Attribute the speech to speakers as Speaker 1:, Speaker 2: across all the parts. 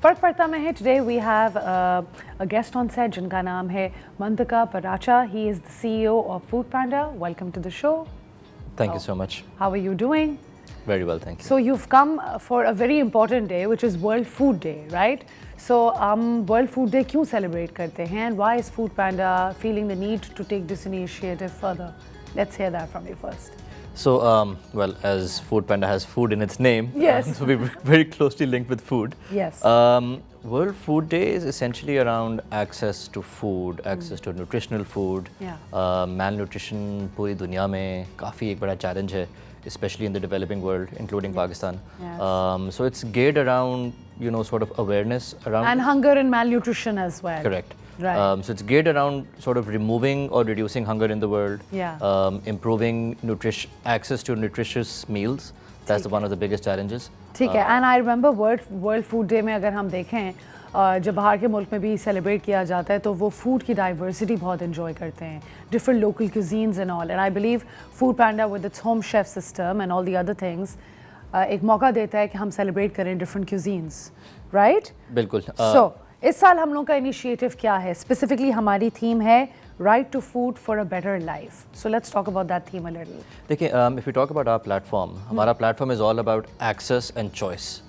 Speaker 1: फ़र्क पड़ता में है. Today we have a guest on set जिनका नाम है Mantika Paracha. He is the CEO of Foodpanda. Welcome to the show.
Speaker 2: Thank you so much.
Speaker 1: How are you doing?
Speaker 2: Very well, thank you.
Speaker 1: So you've come for a very important day, which is World Food Day, right? So World Food Day क्यों celebrate करते हैं? And why is Foodpanda feeling the need to take this initiative further? Let's hear that from you first.
Speaker 2: So, well, as Foodpanda has food in its name,
Speaker 1: Yes.
Speaker 2: so we're very closely linked with food.
Speaker 1: Yes.
Speaker 2: World Food Day is essentially around access to food, access to nutritional food.
Speaker 1: Yeah.
Speaker 2: Malnutrition पूरी दुनिया में काफ़ी एक बड़ा challenge है, especially in the developing world, including Pakistan.
Speaker 1: Yes.
Speaker 2: So it's geared around, you know, sort of awareness around.
Speaker 1: And hunger and malnutrition as well.
Speaker 2: Correct.
Speaker 1: Right.
Speaker 2: So it's geared around sort of removing or reducing hunger in the world.
Speaker 1: Yeah.
Speaker 2: Improving access to nutritious meals. That's one of the biggest challenges.
Speaker 1: ठीक है. And I remember World Food Day में अगर हम देखें जब बाहर के मुल्क में भी सेलिब्रेट किया जाता है तो वो फूड की डाइवर्सिटी बहुत एंजॉय करते हैं, different local cuisines and all. And I believe Foodpanda with its home chef system and all the other things एक मौका देता है कि हम सेलिब्रेट करें डिफरेंट क्यूजीन्स, राइट?
Speaker 2: बिल्कुल.
Speaker 1: सो इस साल हम लोग का इनिशिएटिव क्या है? स्पेसिफिकली हमारी थीम है right to food for a better life. So let's talk about that theme a little.
Speaker 2: देखिए, if you talk about our platform, हमारा platform is all about access and choice.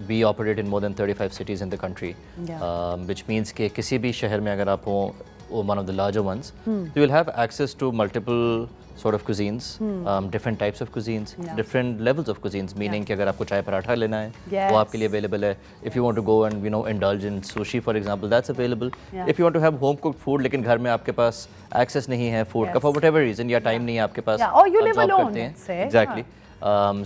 Speaker 2: We operate in more than 35 cities in the country, which means कि किसी भी शहर में अगर आप हो, one of the larger ones, you will have access to multiple sort of cuisines, different types of cuisines, different levels of cuisines, meaning कि अगर आपको चाय पराठा लेना है वो आपके लिए available है. If you want to go and indulge in sushi for example, that's available. If you want to have home cooked food लेकिन घर में आपके पास access नहीं है food का for whatever reason या time नहीं है आपके पास,
Speaker 1: or you live alone, let's say.
Speaker 2: Exactly.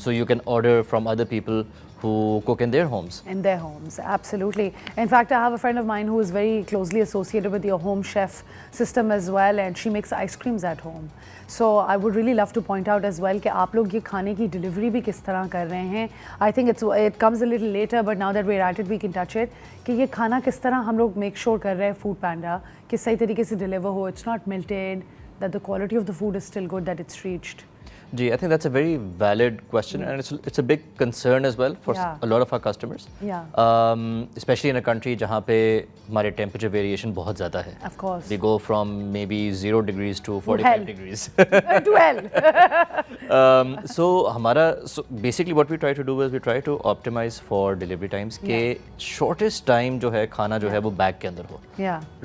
Speaker 2: So you can order from other people who cook in their homes.
Speaker 1: In their homes, absolutely. In fact, I have a friend of mine who is very closely associated with your home chef system as well, and she makes ice creams at home. So I would really love to point out as well कि आप लोग ये खाने की delivery भी किस तरह कर रहे हैं. I think it comes a little later, but now that we're at it, we can touch it. कि ये खाना किस तरह हम लोग make sure कर रहे हैं Foodpanda कि सही तरीके से deliver हो, it's not melted, that the quality of the food is still good, that it's reached.
Speaker 2: Gee, I think that's a very valid question, and it's a big concern as well for a lot of our customers. Especially in a country जहाँ पे हमारे temperature variation बहुत ज़्यादा है.
Speaker 1: Of course.
Speaker 2: We go from maybe 0 degrees to 45 degrees.
Speaker 1: To hell.
Speaker 2: So basically what we try to do is we try to optimize for delivery times के shortest time जो है खाना जो है वो bag के अंदर हो.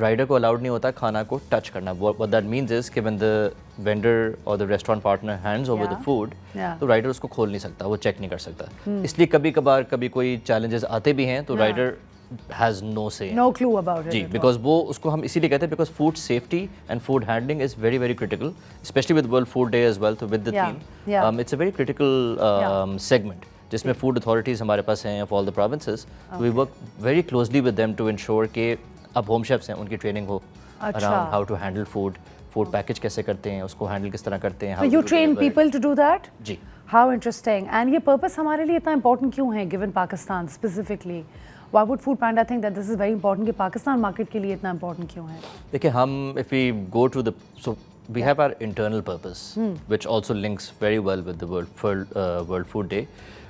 Speaker 2: Rider को allowed नहीं होता खाना को touch करना. What that means is कि when the vendor or the restaurant partner hands over the food, तो राइडर उसको खोल नहीं सकता, वो चेक नहीं कर सकता. इसलिए कभी कोई challenges आते भी हैं तो rider has no say.
Speaker 1: No clue about it.
Speaker 2: जी, because वो उसको हम इसीलिए कहते हैं because food safety and food handling is very very critical, especially with World Food Day as well. So with the theme, it's a very critical segment जिसमें food authorities हमारे पास हैं of all the provinces. We work very closely with them to ensure कि अब home chefs हैं उनकी training हो around how to handle food. Food package कैसे करते हैं, उसको हैंडल किस तरह करते हैं.
Speaker 1: So you train people to do that?
Speaker 2: जी.
Speaker 1: How interesting. And ये पर्पस हमारे लिए इतना important क्यों है given Pakistan specifically? Why would Foodpanda think that this is very important कि पाकिस्तान मार्केट के लिए इतना important क्यों है?
Speaker 2: देखिए हम if we go to the we have our internal purpose which also links very well with the World Food Day,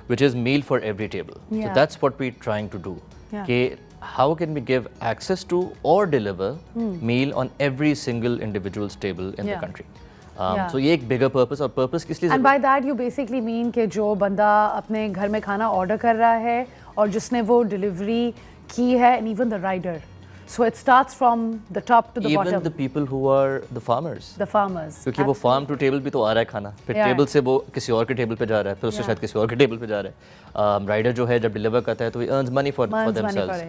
Speaker 2: which is meal for every table. So that's what we're trying to do. कि how can we give access to or deliver meal on every single individual's table in the country. So ये एक bigger purpose और purpose किस लिए?
Speaker 1: And by that you basically mean कि जो बंदा अपने घर में खाना order कर रहा है और जिसने वो delivery की है and even the rider. So it starts from the top to the bottom.
Speaker 2: Even the people who are the farmers.
Speaker 1: The farmers.
Speaker 2: क्योंकि वो farm to table भी तो आ रहा है खाना, फिर table से वो किसी और के table पे जा रहा है, फिर उससे शायद किसी और के table पे जा रहा है. Rider जो है जब deliver करता है तो he earns money for themselves.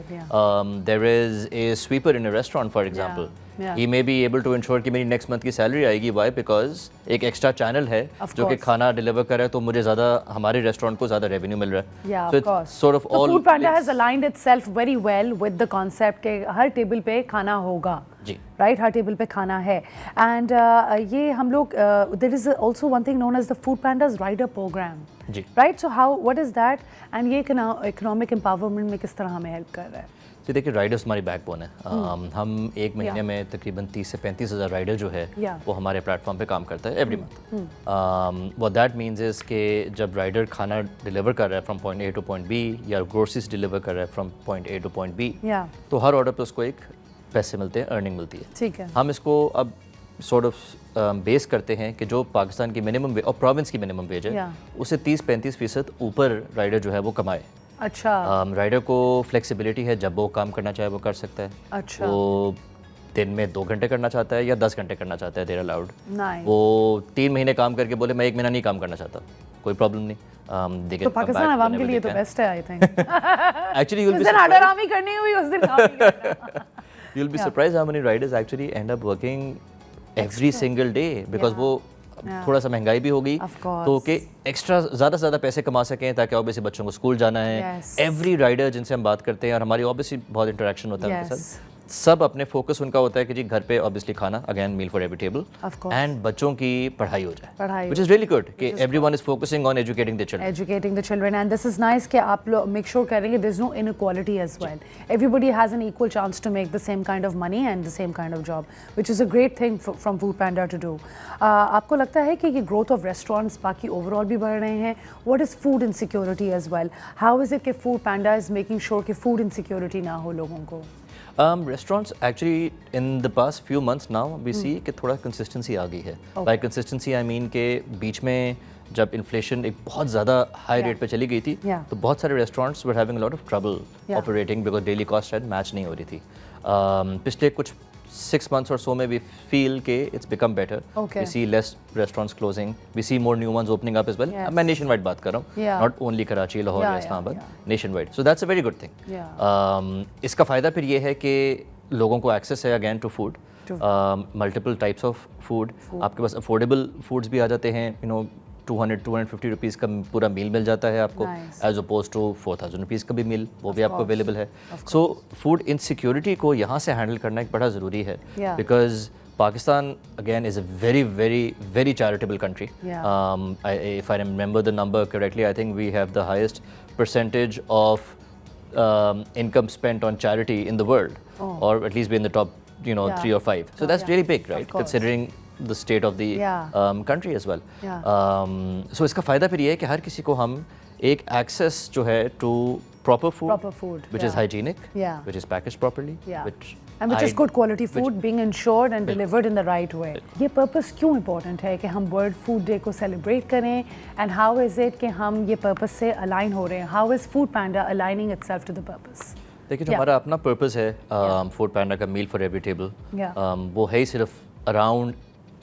Speaker 2: There is a sweeper in a restaurant for example. He may be able to ensure कि मेरी next month की salary आएगी. Why? Because एक extra channel है जो कि खाना deliver कर रहा है तो मुझे ज़्यादा हमारे restaurant को ज़्यादा revenue मिल रहा है.
Speaker 1: Yeah,
Speaker 2: so
Speaker 1: of course.
Speaker 2: Sort of
Speaker 1: so
Speaker 2: all
Speaker 1: Foodpanda has aligned itself very well with the concept कि हर table पे खाना होगा.
Speaker 2: जी
Speaker 1: राइट, हर टेबल पे खाना है. एंड ये हम लोग there is also one thing known as the food pandas rider program.
Speaker 2: जी
Speaker 1: right, so how what is that and ये इकोनॉमिक एम्पावरमेंट में किस तरह हमें हेल्प कर रहा है?
Speaker 2: जी देखिए, राइडर्स हमारी बैकबोन है. हम एक महीने में तकरीबन 30 से 35 हज़ार राइडर जो है वो हमारे प्लेटफॉर्म पे काम करता है every month. What that means is कि जब राइडर खाना डिलीवर कर रहा है from point A to point B या ग्रोसरीज डिलीवर कर रहा है from point A to point B, तो हर ऑर्डर पे उसको एक पैसे मिलते हैं, अर्निंग मिलती है.
Speaker 1: ठीक है.
Speaker 2: हम इसको अब सॉर्ट ऑफ बेस करते हैं कि जो पाकिस्तान की मिनिमम वेज और प्रोविंस की मिनिमम वेज है उससे 30-35% ऊपर राइडर जो है वो कमाए.
Speaker 1: अच्छा.
Speaker 2: राइडर को फ्लेक्सिबिलिटी है, जब वो काम करना चाहे वो कर सकता है.
Speaker 1: अच्छा.
Speaker 2: वो दिन में 2 घंटे करना चाहता है या 10 घंटे करना चाहता है, देयर अलाउड. वो 3 महीने काम करके बोले मैं 1 महीना नहीं काम करना चाहता, कोई प्रॉब्लम नहीं.
Speaker 1: तो पाकिस्तान आवाम के लिए तो बेस्ट है आई थिंक.
Speaker 2: एक्चुअली
Speaker 1: उस दिन आर्डर आमी करनी हुई, उस दिन काम नहीं करना.
Speaker 2: You'll be surprised how many riders actually end up working every single day because वो थोड़ा सा महंगाई भी होगी तो कि एक्स्ट्रा ज़्यादा से ज़्यादा पैसे कमा सकें ताकि ऑब्वियसली बच्चों को स्कूल जाना है. एवरी राइडर जिनसे हम बात करते हैं और हमारी ऑब्वियसली बहुत इंटरेक्शन होता है उनके साथ, सब अपने फोकस उनका होता है कि जी घर पे ऑब्वियसली खाना, again meal for every table, and बच्चों की पढ़ाई हो जाए, व्हिच इज रियली गुड कि everyone is focusing on educating the children.
Speaker 1: And this is nice कि आप लोग मेक श्योर करेंगे there is no inequality as well. Everybody has an equal chance to make the same kind of money and the same kind of job, which is a great thing from food panda to do. आपको लगता है कि ये growth of restaurants बाकी overall भी बढ़ रहे हैं? What is food insecurity as well? How is it कि Foodpanda is making sure कि फूड इनसिक्योरिटी ना हो लोगों को?
Speaker 2: Restaurants actually in the past few months now we see कि थोड़ा consistency आ गई है. By consistency I mean कि बीच में जब इन्फ्लेशन एक बहुत ज़्यादा हाई रेट पे चली गई थी तो बहुत सारे restaurants were having a lot of trouble operating because daily cost शायद मैच नहीं हो रही थी. पिछले कुछ 6 months or so में we feel कि it's become better. We see less restaurants closing. We see more new ones opening up as well. मैं nationwide बात कर रहा हूँ, not only कराची, लाहौर या Islamabad, nationwide. So that's a very good thing. इसका फ़ायदा फिर ये है कि लोगों को access है again to food. Multiple types of food. आपके पास affordable foods भी आ जाते हैं, you know, 200-250 रुपीज़ का पूरा मील मिल जाता है आपको, एज अपोज टू 4000 रुपीज़ का भी मील वो भी आपको अवेलेबल है. सो फूड इनसिक्योरिटी को यहाँ से हैंडल करना एक बड़ा ज़रूरी है because Pakistan again is a very very very charitable country. If I remember the number correctly I think we have the highest percentage of income spent on charity in the world, or at least be in the top 3 or 5. So that's really big, right? Considering the state of the country as well. So इसका फ़ायदा फिर ये है कि हर किसी को हम एक access जो है to proper food which is hygienic, which is packaged properly,
Speaker 1: which is good quality food being ensured and delivered in the right way. ये purpose क्यों important है कि हम World Food Day को celebrate करें, and how is it कि हम ये purpose से align हो रहे हैं? How is Food Panda aligning itself to the purpose?
Speaker 2: देखिए जो हमारा अपना पर्पस है फूड पैंडा का मील फॉर एवरी टेबल, वो है ही सिर्फ अराउंड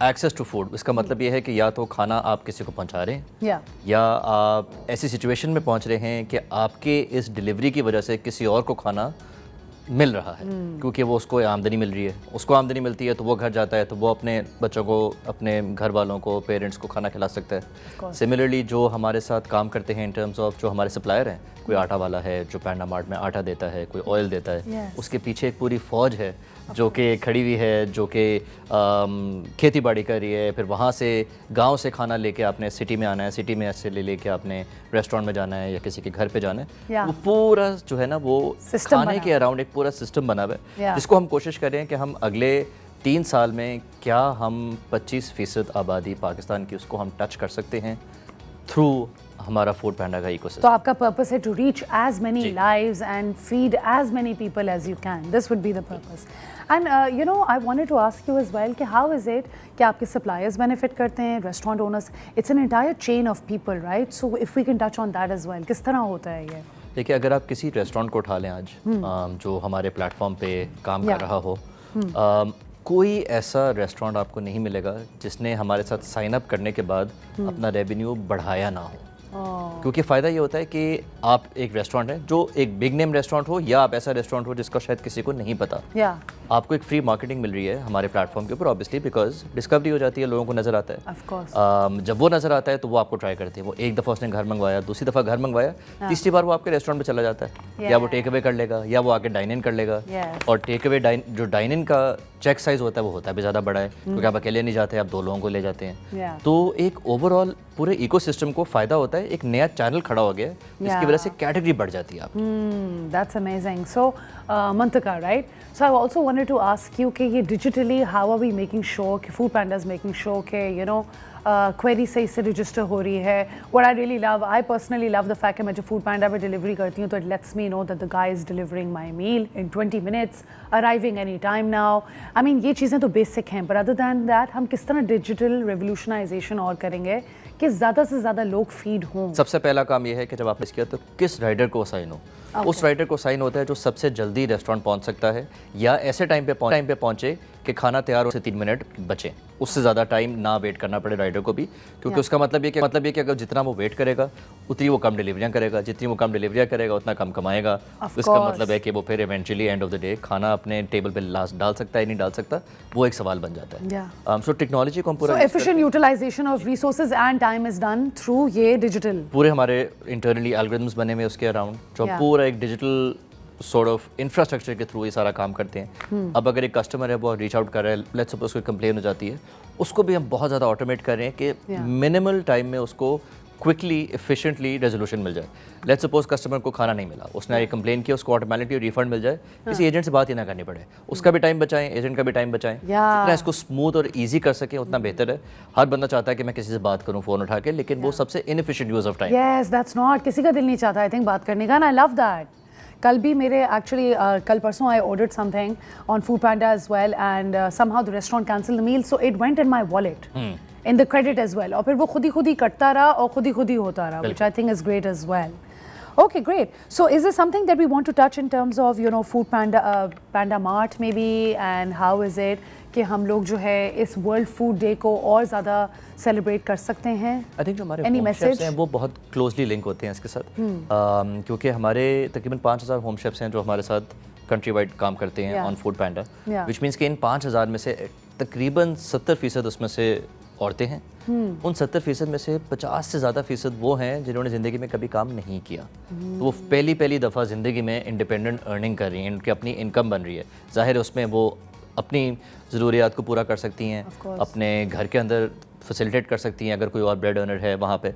Speaker 2: एक्सेस टू फूड. इसका मतलब ये है कि या तो खाना आप किसी को पहुंचा रहे हैं या आप ऐसी सिचुएशन में पहुंच रहे हैं कि आपके इस डिलीवरी की वजह से किसी और को खाना मिल रहा है क्योंकि वो उसको आमदनी मिल रही है. उसको आमदनी मिलती है तो वो घर जाता है तो वो अपने बच्चों को, अपने घर वालों को, पेरेंट्स को खाना खिला सकता है. सिमिलरली जो हमारे साथ काम करते हैं इन टर्म्स ऑफ जो हमारे सप्लायर हैं, कोई आटा वाला है जो पैंडा मार्ट में आटा देता है, कोई ऑयल देता है, उसके पीछे एक पूरी फ़ौज है जो कि खड़ी हुई है, जो कि खेती बाड़ी कर रही है. फिर वहाँ से गांव से खाना लेके आपने सिटी में आना है, सिटी में से लेके आपने रेस्टोरेंट में जाना है या किसी के घर पे जाना है. वो पूरा जो है ना वो खाने के अराउंड एक पूरा सिस्टम बना हुआ है जिसको हम कोशिश कर रहे हैं कि हम अगले 3 साल में क्या हम 25% आबादी पाकिस्तान की उसको हम टच कर सकते हैं थ्रू हमारा फूड पैंडा का इकोसिस्टम.
Speaker 1: तो आपका पर्पस है to reach as many lives and feed as many people as you can. This would be the purpose. And you know I wanted to ask you as well कि how is it कि आपके suppliers benefit करते हैं, restaurant owners, it's an entire chain of people, right? So if we can touch on that as well, किस तरह होता है ये?
Speaker 2: देखिए अगर आप किसी रेस्टोरेंट को उठा लें आज जो हमारे प्लेटफॉर्म पे काम कर रहा हो, कोई ऐसा रेस्टोरेंट आपको नहीं मिलेगा जिसने हमारे साथ साइन अप करने के बाद अपना रेवेन्यू बढ़ाया ना हो. क्योंकि फ़ायदा ये होता है कि आप एक रेस्टोरेंट है जो एक बिग नेम रेस्टोरेंट हो या आप ऐसा रेस्टोरेंट हो जिसका शायद किसी को नहीं पता, आपको एक फ्री मार्केटिंग मिल रही है हमारे प्लेटफॉर्म के ऊपर, ऑब्वियसली बिकॉज डिस्कवरी हो जाती है, लोगों को नज़र आता है। जब वो नज़र आता है तो वो आपको ट्राई करते हैं। वो एक दफ़ा उसने घर मंगवाया, दूसरी दफ़ा घर मंगवाया, तीसरी बार वो आपके रेस्टोरेंट पे चला जाता है, या वो टेक अवे कर लेगा या वो आके डाइन इन कर लेगा। और टेक अवे जो डाइन इन का चेक साइज़ होता है वो होता है भी ज़्यादा बड़ा है, क्योंकि आप अकेले नहीं जाते, आप 2 लोगों को ले जाते हैं। तो एक ओवरऑल पूरे इकोसिस्टम को फ़ायदा होता है, एक नया चैनल खड़ा हो गया है जिसकी वजह से कैटेगरी बढ़ जाती है आपकी।
Speaker 1: That's amazing. So, Mantika, right? So I also wanted to ask you कि ये digitally how are we making sure कि Foodpanda is making sure कि query सही से register हो रही है। What I really love, I personally love the fact कि मैं जब Foodpanda पे delivery करती हूँ तो it lets me know that the guy is delivering my meal in 20 minutes, arriving any time now. I mean ये चीज़ें तो basic हैं, but other than that हम किस तरह digital revolutionization और करेंगे कि ज़्यादा से ज़्यादा लोग फीड हों।
Speaker 2: सबसे पहला काम ये है कि जब आपने किया तो किस राइडर को असाइन हो। उस राइडर को असाइन होता है जो सबसे जल्दी रेस्टोरेंट पहुंच सकता है या ऐसे टाइम पे पहुंचे कि खाना तैयार हो से 3 मिनट बचे, उससे ज़्यादा टाइम ना वेट करना पड़े राइडर को भी, क्योंकि उसका मतलब ये कि अगर जितना वो वेट करेगा उतनी वो कम डिलीवरियाँ करेगा, जितनी वो कम डिलीवरियाँ करेगा उतना कम कमाएगा। इसका मतलब है कि वो फिर eventually end of the day खाना अपने टेबल पे लास्ट डाल सकता है नहीं डाल सकता, वो एक सवाल बन जाता है। सो टेक्नोलॉजी को हम पूरा
Speaker 1: efficient utilization of resources and time is done through ये डिजिटल।
Speaker 2: पूरे हमारे इंटरनली एल्गोरिथम्स बने हुए उसके अराउंड, जो पूरा एक डिजिटल सॉर्ट ऑफ इंफ्रास्ट्रक्चर के थ्रू ये सारा काम करते हैं। अब अगर एक कस्टमर है वो रीच आउट कर रहा है, लेट्स सपोज कोई कंप्लेन हो जाती है, उसको भी हम बहुत ज़्यादा ऑटोमेट कर रहे हैं कि मिनिमल टाइम में उसको क्विकली एफिशिएंटली रेजोल्यूशन मिल जाए। लेट्स सपोज कस्टमर को खाना नहीं मिला, उसने एक कंप्लेन किया, उसको ऑटोमेटिकली रिफंड मिल जाए, किसी एजेंट से बात ही ना करनी पड़े, उसका भी टाइम बचाएं, एजेंट का भी टाइम बचाएं। जितना इसको स्मूथ और ईजी कर सकें उतना बेहतर है। हर बंदा चाहता है कि मैं किसी से बात करूं फ़ोन उठा के, लेकिन वो सबसे inefficient use of time.
Speaker 1: Yes that's not, किसी का दिल नहीं चाहता आई थिंक बात करने का, एंड आई लव दैट। कल भी मेरे एक्चुअली कल परसों I ordered something on Foodpanda as well and somehow the restaurant canceled the meal, so it went in my wallet in the credit as well, और फिर वो खुद ही कटता रहा और खुद ही होता रहा, which I think is great as well. Okay, great. So is there something that we want to touch in terms of Foodpanda, Panda Mart maybe, and how is it कि हम लोग जो है इस वर्ल्ड फूड डे को और ज़्यादा celebrate कर सकते हैं?
Speaker 2: आई थिंक जो हमारे होम शेफ्स हैं वो बहुत क्लोजली लिंक होते हैं इसके साथ, क्योंकि हमारे तकरीबन 5000 होम शेफ्स हैं जो हमारे साथ कंट्री वाइड काम करते हैं ऑन Foodpanda, विच मीन्स कि इन 5000 में से तकरीबन 70% उसमें से औरतें हैं। उन 70% में से 50 से ज़्यादा फीसद वो हैं जिन्होंने ज़िंदगी में कभी काम नहीं किया, तो वो पहली दफ़ा ज़िंदगी में इंडिपेंडेंट अर्निंग कर रही हैं, उनकी अपनी इनकम बन रही है। ज़ाहिर है उसमें वो अपनी ज़रूरियात को पूरा कर सकती हैं, अपने घर के अंदर फैसिलिटेट कर सकती हैं अगर कोई और ब्रेड अर्नर है वहाँ पे।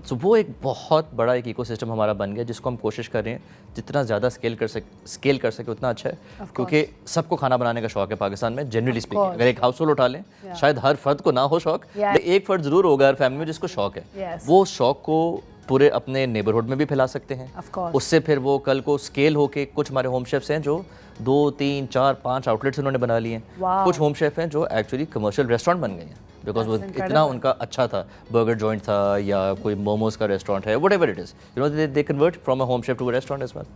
Speaker 2: सो वो एक बहुत बड़ा एक इकोसिस्टम हमारा बन गया जिसको हम कोशिश कर रहे हैं जितना ज़्यादा स्केल कर सके उतना अच्छा है, क्योंकि सबको खाना बनाने का शौक है पाकिस्तान में जनरली स्पीकिंग। अगर एक हाउस होल्ड उठा लें, शायद हर फर्द को ना हो शौक, एक फर्द ज़रूर होगा हर फैमिली में जिसको शौक है। वो शौक को पूरे अपने नेबरहुड में भी फैला सकते हैं। उससे फिर वो कल को स्केल होके, कुछ हमारे होम शेफ्स हैं जो 2, 3, 4, 5 आउटलेट्स उन्होंने बना लिए हैं। कुछ होम शेफ हैं जो एक्चुअली कमर्शियल रेस्टोरेंट बन गए हैं बिकॉज वो इतना उनका अच्छा था, बर्गर जॉइंट था या कोई मोमोज का रेस्टोरेंट है, whatever it is, they convert from a home chef to a restaurant as well.